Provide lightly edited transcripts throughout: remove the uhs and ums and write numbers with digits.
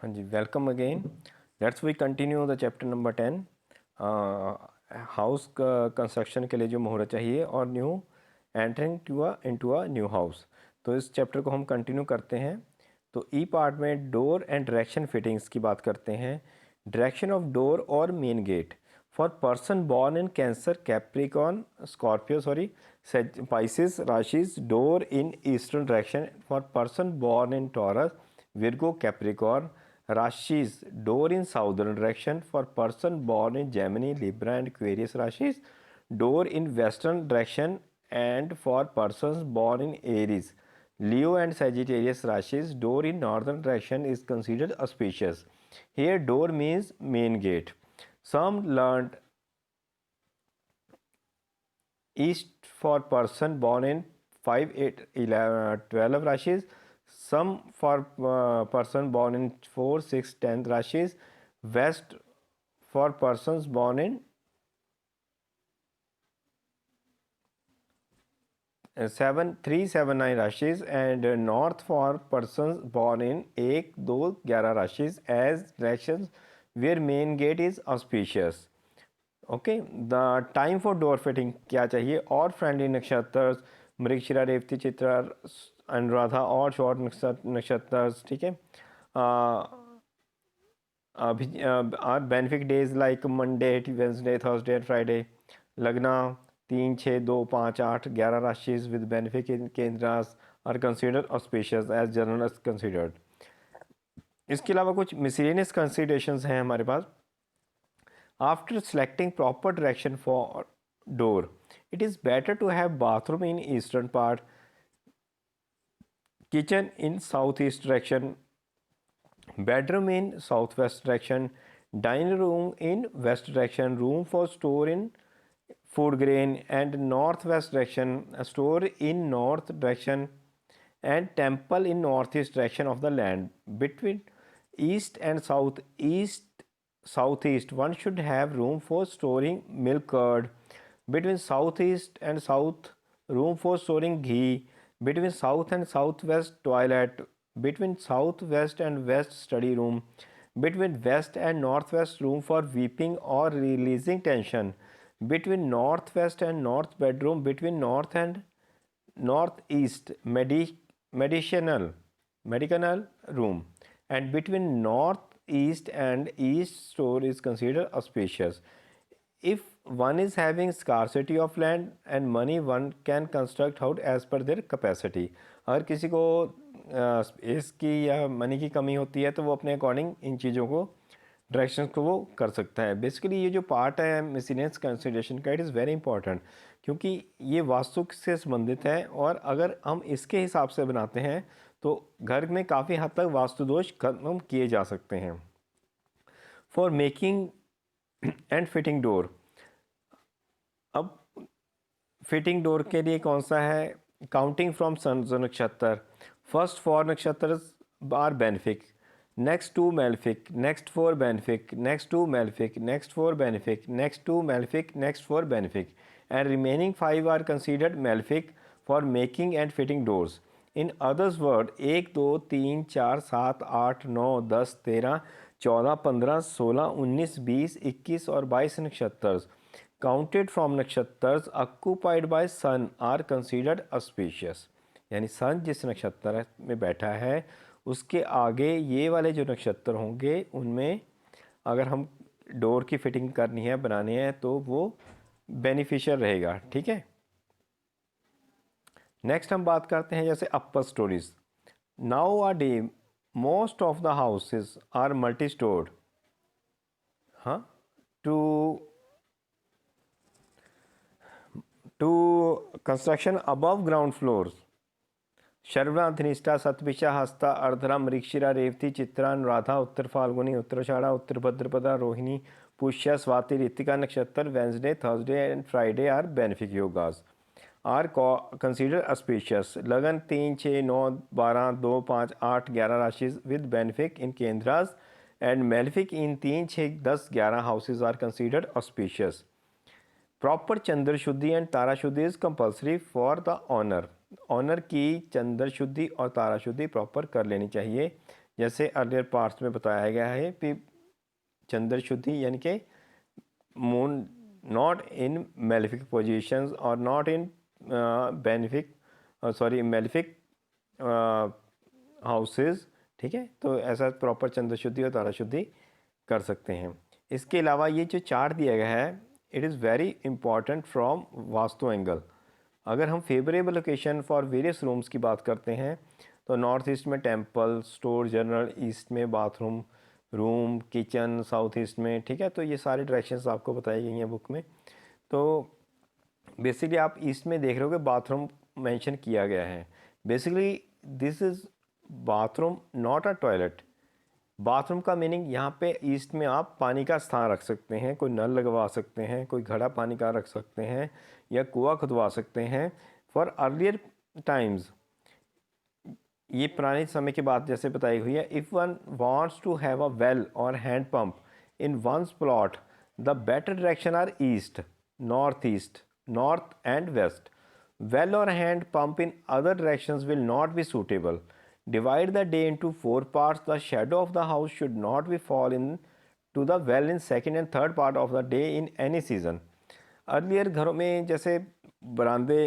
हाँ जी, welcome again. Let's we continue the chapter number 10। House construction के लिए जो मुहूर्त चाहिए और new entering into a new house. तो इस चैप्टर को हम कंटिन्यू करते हैं। तो ई पार्ट में डोर एंड डायरेक्शन फिटिंग्स की बात करते हैं। डायरेक्शन ऑफ डोर और main gate for person born in Cancer, Capricorn, Scorpio sorry Pisces राशिज, door in eastern direction for person born in taurus, Virgo, Capricorn, Rashis, door in southern direction for person born in Gemini, Libra and Aquarius Rashis, door in western direction and for persons born in Aries, Leo and Sagittarius Rashis, door in northern direction is considered auspicious. Here door means main gate. Some learned east for person born in 5, 8, 11, 12 rashis, some for person born in 4, 6, 10 rashis, west for persons born in 7, 3, 7, 9 rashis, and north for persons born in 1, 2, 11 rashis as directions where main gate is auspicious. Okay, the time for door fitting क्या चाहिए? और friendly नक्षत्र मृगशिरा, रेवती, चित्रा, अनुराधा और short नक्षत्र, ठीक है। अभी are benefic days like Monday, Wednesday, Thursday and Friday. Lagna 3, 6, 2, 5, 8, 11 राशिज विद बेनिफिक इन केंद्रास are considered auspicious as general considered. इसके अलावा कुछ मिसलेनियस कंसिडरेशंस हैं हमारे पास। After selecting proper direction for door, it is better to have bathroom in eastern part, kitchen in southeast direction, bedroom in southwest direction, dining room in west direction, room for store in food grain and northwest direction, a store in north direction, and temple in northeast direction of the land. Between east and southeast, one should have room for storing milk curd. Between southeast and south, room for storing ghee. Between south and southwest, toilet. Between southwest and west, study room. Between west and northwest, room for weeping or releasing tension. Between northwest and north, bedroom. Between north and northeast, medicinal room, and between northeast and east, store is considered auspicious. If one is having scarcity of land and money, one can construct house as per their capacity. अगर किसी को space की या money की कमी होती है तो वो अपने अकॉर्डिंग इन चीज़ों को, डायरेक्शन को वो कर सकता है। बेसिकली ये जो पार्ट है मिसलेनियस कंसिडरेशन का, इट इज़ वेरी इंपॉर्टेंट क्योंकि ये वास्तु से संबंधित है और अगर हम इसके हिसाब से बनाते हैं तो घर में काफ़ी हद तक वास्तु दोष खत्म किए जा सकते हैं। For making and fitting door, अब फिटिंग डोर के लिए कौन सा है? काउंटिंग फ्रॉम सन नक्षत्र, फर्स्ट 4 नक्षत्र are benefic, next 2 malefic, next 4 benefic, next 2 malefic, next 4 benefic, next 2 malefic, next 4 benefic, and remaining 5 are considered malefic for making and fitting doors. In others word, 1, 2, 3, 4, 7, 8, 9, 10, 13, 14, 15, 16, 19, 20, 21 और 22 nakshatra counted from nakshatra occupied by sun are considered auspicious. यानी sun जिस नक्षत्र में बैठा है उसके आगे ये वाले जो नक्षत्र होंगे उनमें अगर हम डोर की फिटिंग करनी है, बनानी है, तो वो बेनिफिशियल रहेगा। ठीक है, नेक्स्ट हम बात करते हैं जैसे upper stories. Nowadays most of the houses are multi storeyed, हाँ, to construction above ground floors. Shravana, Dhanishta, Shatabhisha, Hasta, Ardra, Mrigashira, Revati, Chitra, Anuradha, Uttara Falguni, Uttarashadha, उत्तर भद्रपदा, रोहिणी, पुष्य, स्वाति, ऋतिका नक्षत्र, Wednesday, Thursday and Friday are benefic योगास आर कंसिडर ऑस्पिशियस। लगन 3, 6, 9, 12, 2, 5, 8, 11 राशि विद बेनिफिक इन केंद्रास and malefic in 3, 6, 10, 11 houses are considered auspicious. Proper चंद्र शुद्धि and तारा शुद्धि is compulsory for the owner. Owner की चंद्र शुद्धि और तारा शुद्धि प्रॉपर कर लेनी चाहिए जैसे अर्लियर पार्ट्स में बताया गया है कि चंद्र शुद्धि यानी कि moon not in malefic positions और not in benefic malefic houses, ठीक है। तो ऐसा प्रॉपर चंद्र शुद्धि और तारा शुद्धि कर सकते हैं। इसके अलावा ये जो चार्ट दिया गया है it is very important from vastu angle. अगर हम favourable location for various rooms की बात करते हैं तो नॉर्थ ईस्ट में टेम्पल, स्टोर, जनरल, ईस्ट में bathroom, room, kitchen, south east में, ठीक है। तो ये सारे डायरेक्शंस आपको बताई गई हैं बुक में। तो बेसिकली आप ईस्ट में देख रहे हो कि बाथरूम मेंशन किया गया है। Basically this is bathroom not a toilet. Bathroom का मीनिंग यहाँ पे ईस्ट में आप पानी का स्थान रख सकते हैं, कोई नल लगवा सकते हैं, कोई घड़ा पानी का रख सकते हैं या कुआं खुदवा सकते हैं। फॉर अर्लियर टाइम्स, ये पुराने समय की बात जैसे बताई हुई है, if one wants to have a well or hand pump in one's plot the better direction are east, north and west. Well or hand pump in other directions will not be suitable. Divide the day into 4 parts. The shadow of the house should not be fall in to the well in second and third part of the day in any season. Earlier घरों में जैसे बरामदे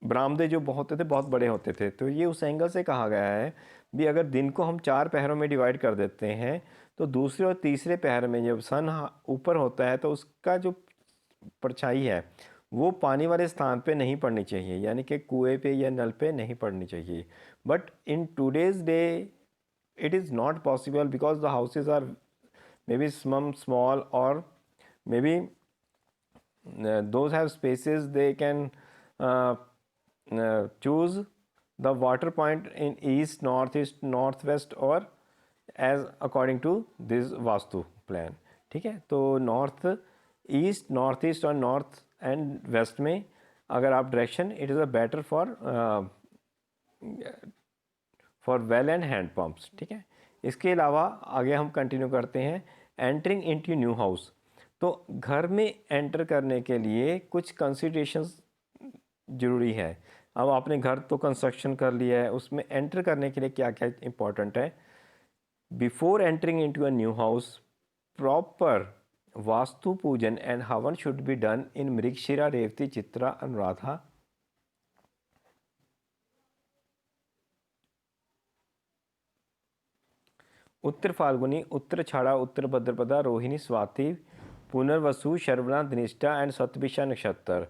बरामदे जो होते थे बहुत बड़े होते थे, तो ये उस एंगल से कहा गया है भी अगर दिन को हम 4 पहरों में डिवाइड कर देते हैं तो दूसरे और तीसरे पहर में जब सन ऊपर होता है तो उसका जो परछाई है वो पानी वाले स्थान पे नहीं पड़नी चाहिए, यानी कि कुएं पे या नल पे नहीं पड़नी चाहिए। But in today's day it is not possible because the houses are may be small or may be those have spaces they can choose the water point in east, northeast, northwest or as according to this vastu plan, ठीक है। तो north east, north east और north and waste में अगर आप direction it is a better for well and hand pumps, ठीक है। इसके अलावा आगे हम कंटिन्यू करते हैं। एंटरिंग इनटू न्यू हाउस, तो घर में एंटर करने के लिए कुछ कंसिडरेशंस ज़रूरी है। अब आपने घर तो कंस्ट्रक्शन कर लिया है, उसमें एंटर करने के लिए क्या क्या इंपॉर्टेंट है। Before entering into a new house, proper vastu pujan and havan should be done in Mrigashira, Revati, Chitra, Anuradha, Uttara Phalguni, Uttara Ashadha, Uttara Bhadrapada, Rohini, Swati, Punarvasu, Shravana, Dhanishta and Shatabhisha nakshatra.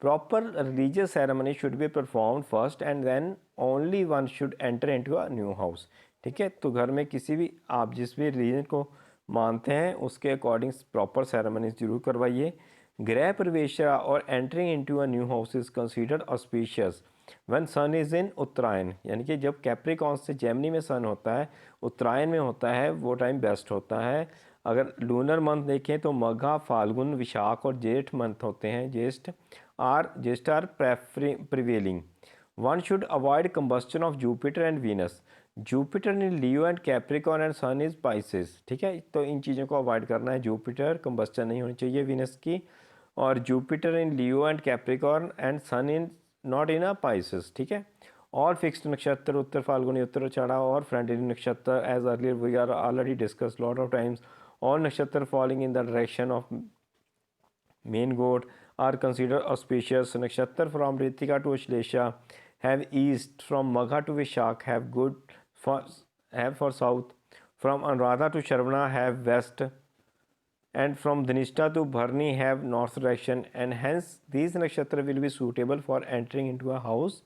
Proper religious ceremony should be perform first and then only one should enter into a new house, ठीक है। तो घर में किसी भी आप जिस भी रिलीजन को मानते हैं उसके अकॉर्डिंग प्रॉपर सेरेमनीज जरूर करवाइए। गृह प्रवेश और entering into a new house is considered auspicious when sun is in Uttarayan, यानी कि जब कैप्रिकॉन से जेमिनी में सन होता है, उत्तरायण में होता है, वो टाइम बेस्ट होता है। अगर लूनर मंथ देखें तो मघा, फाल्गुन, विशाख और जेठ मंथ होते हैं। Jyeshtha are prevailing. One should avoid combustion of Jupiter and Venus. Jupiter in Leo and Capricorn and sun is Pisces, ठीक है। तो इन चीज़ों को अवॉइड करना है। जुपिटर कंबस्टन नहीं होनी चाहिए वीनस की, और Jupiter in Leo and Capricorn and sun in not in a Pisces, ठीक है। ऑल फिक्स्ड नक्षत्र, उत्तर फाल्गुनी, उत्तर चढ़ा और फ्रंटरी नक्षत्र, as earlier we are already discuss lot of times, all nashatra falling in the direction of main goat are considered auspicious. Nakshatra from Ritika to Ashlesha have east, from Magha to Vishak have good for south, from Anuradha to Shravana have west, and from Dhanishta to Bharni have north direction, and hence these nakshatra will be suitable for entering into a house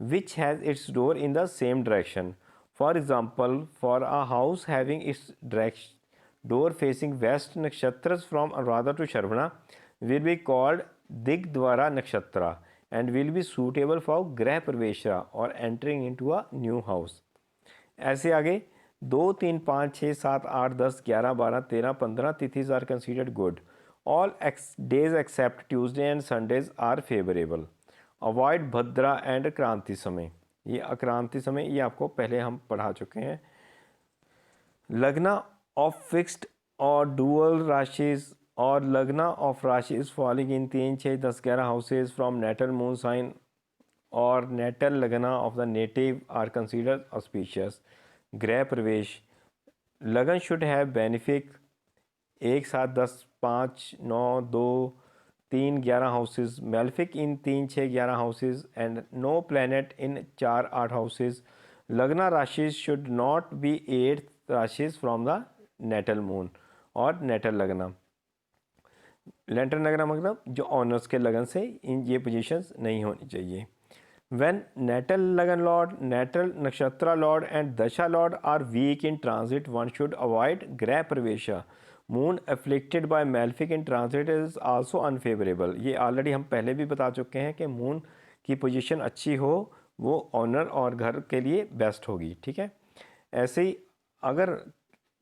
which has its door in the same direction. For example, for a house having its door facing west, nakshatras from Anuradha to Shravana will be called Digdwara nakshatra and will be suitable for grah pravesha or entering into a new house. ऐसे आगे 2, 3, 5, 6, 7, 8, 10, 11, 12, 13, 15 तिथिज are considered good. All days except Tuesday and Sundays are favorable. Avoid Bhadra and क्रांति समय, ये अक्रांति समय ये आपको पहले हम पढ़ा चुके हैं। लग्ना ऑफ फिक्स्ड और डुअल राशिज और लग्ना ऑफ राशिज falling in 3, 6, 10, 11 houses from natal moon sign और natal lagna of the native are considered auspicious. Griha pravesh lagna should have benefic 1 7 10 5 9 2 3 11 houses, malefic in 3 6 11 houses and no planet in 4 8 houses. Lagna राशिज शुड नॉट बी 8 राशिज from the natal moon और natal लगना। लेंटर लगना मतलब जो honours के लगन से इन ये पोजीशंस नहीं होनी चाहिए। When natal lagan lord, natal nakshatra lord and dasha lord are weak in transit, one should avoid grah pravesha. Moon afflicted by malefic in transit is also unfavorable. ये ऑलरेडी हम पहले भी बता चुके हैं कि मून की पोजीशन अच्छी हो वो ऑनर और घर के लिए बेस्ट होगी, ठीक है। ऐसे ही अगर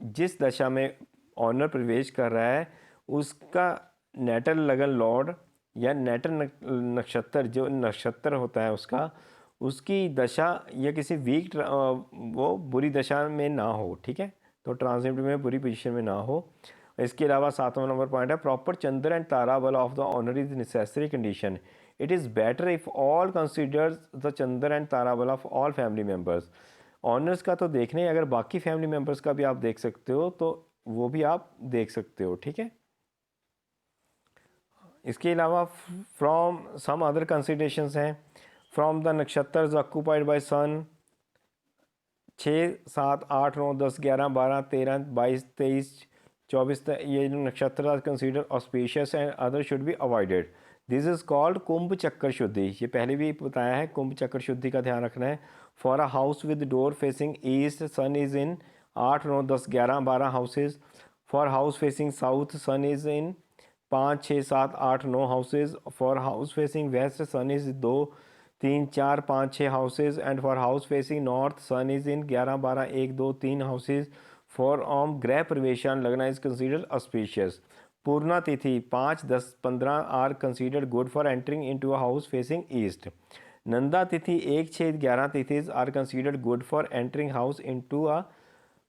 जिस दशा में ऑनर प्रवेश कर रहा है उसका नेटल लगन लॉर्ड या नेटल नक्षत्र जो नक्षत्र होता है उसकी दशा या किसी वीक वो बुरी दशा में ना हो, ठीक है, तो ट्रांजिट में बुरी पोजीशन में ना हो। इसके अलावा 7वां नंबर पॉइंट है proper Chandra and Tara bal of the owner is necessary condition. It is better if all considers the Chandra and Tara bal of all family members. Owners का तो देखने अगर बाकी फैमिली मेम्बर्स का भी आप देख सकते हो तो वो भी आप देख सकते हो, ठीक है। इसके अलावा फ्रॉम सम अदर कंसिडरेशंस हैं फ्रॉम द नक्षत्र ऑक्यूपाइड बाय सन 6 7 8 9 10 11 12 13 22 23 24 ये nakshatra are consider auspicious and other should be avoided. This is called Kumbh chakra shuddhi. ये पहले भी बताया है, कुंभ चक्कर शुद्धि का ध्यान रखना है। For a house with door facing east sun is in 8 9 10 11 12 houses. For house facing south sun is in 5 6 7 8 9 houses. For house facing west sun is 2 3 4 5 6 houses and for house facing north sun is in 11 12 1 2 3 houses. For home griha प्रवेशान लगना is considered auspicious. पूर्णा तिथि 5 10 15 are considered good for entering into a house facing east. Nanda tithi 1 6 11 tithis are considered good for entering house into a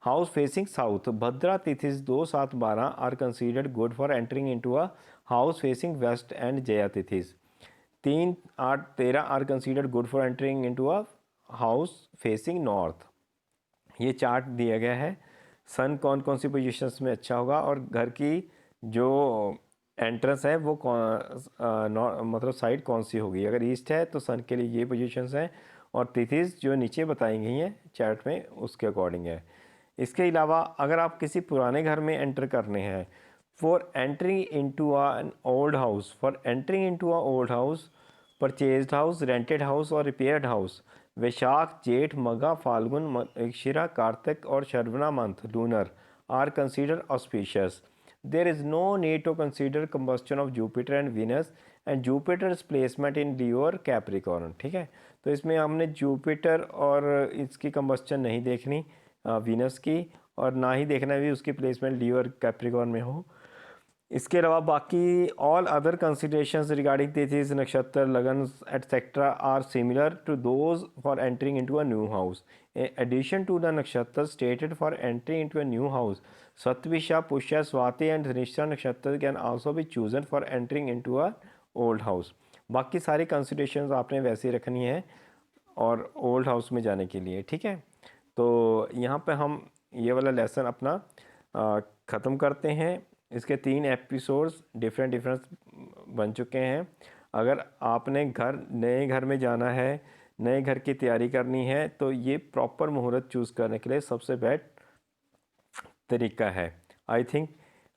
house facing south. Bhadra tithis 2 7 12 are considered good for entering into a house facing west and Jaya tithis 3 8 13 are considered good for entering into a house facing north. ये chart दिया गया है। सन कौन कौन सी positions में अच्छा होगा और घर की जो एंट्रेंस है वो मतलब साइड कौन सी होगी। अगर ईस्ट है तो सन के लिए ये पोजीशंस हैं और तिथिज जो नीचे बताई गई हैं चार्ट में उसके अकॉर्डिंग है। इसके अलावा अगर आप किसी पुराने घर में एंटर करने हैं for entering into an old house, for entering into a old house, purchased house, rented house और रिपेयर्ड हाउस, वैशाख जेठ मगा फाल्गुन मृगशिरा कार्तिक और Shravana month lunar are consider auspicious. There is no need to consider combustion of Jupiter and Venus and Jupiter's placement in Leo और Capricorn, ठीक है। तो इसमें हमने Jupiter और इसकी कंबस्टन नहीं देखनी वीनस की और ना ही देखना भी उसकी प्लेसमेंट लियो और कैप्रिकॉर्न में हो। इसके अलावा बाकी all other considerations regarding tithis nakshatra lagan etcetera are similar to those for entering into a new house. Addition to the nakshatra stated for entering into a new house Shatabhisha Pushya Swati and Dhanishtha nakshatra can also be chosen for entering into a old house. बाकी सारी considerations आपने वैसे ही रखनी है और old house में जाने के लिए, ठीक है। तो यहाँ पे हम ये वाला लेसन अपना ख़त्म करते हैं। इसके 3 एपिसोड्स डिफरेंट बन चुके हैं। अगर आपने नए घर में जाना है, नए घर की तैयारी करनी है तो ये प्रॉपर मुहूर्त चूज़ करने के लिए सबसे बेस्ट तरीका है। आई थिंक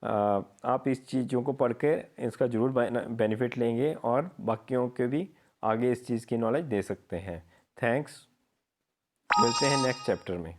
आप इस चीज़ों को पढ़ के इसका ज़रूर बेनिफिट लेंगे और बाकियों के भी आगे इस चीज़ की नॉलेज दे सकते हैं। थैंक्स, मिलते हैं नेक्स्ट चैप्टर में।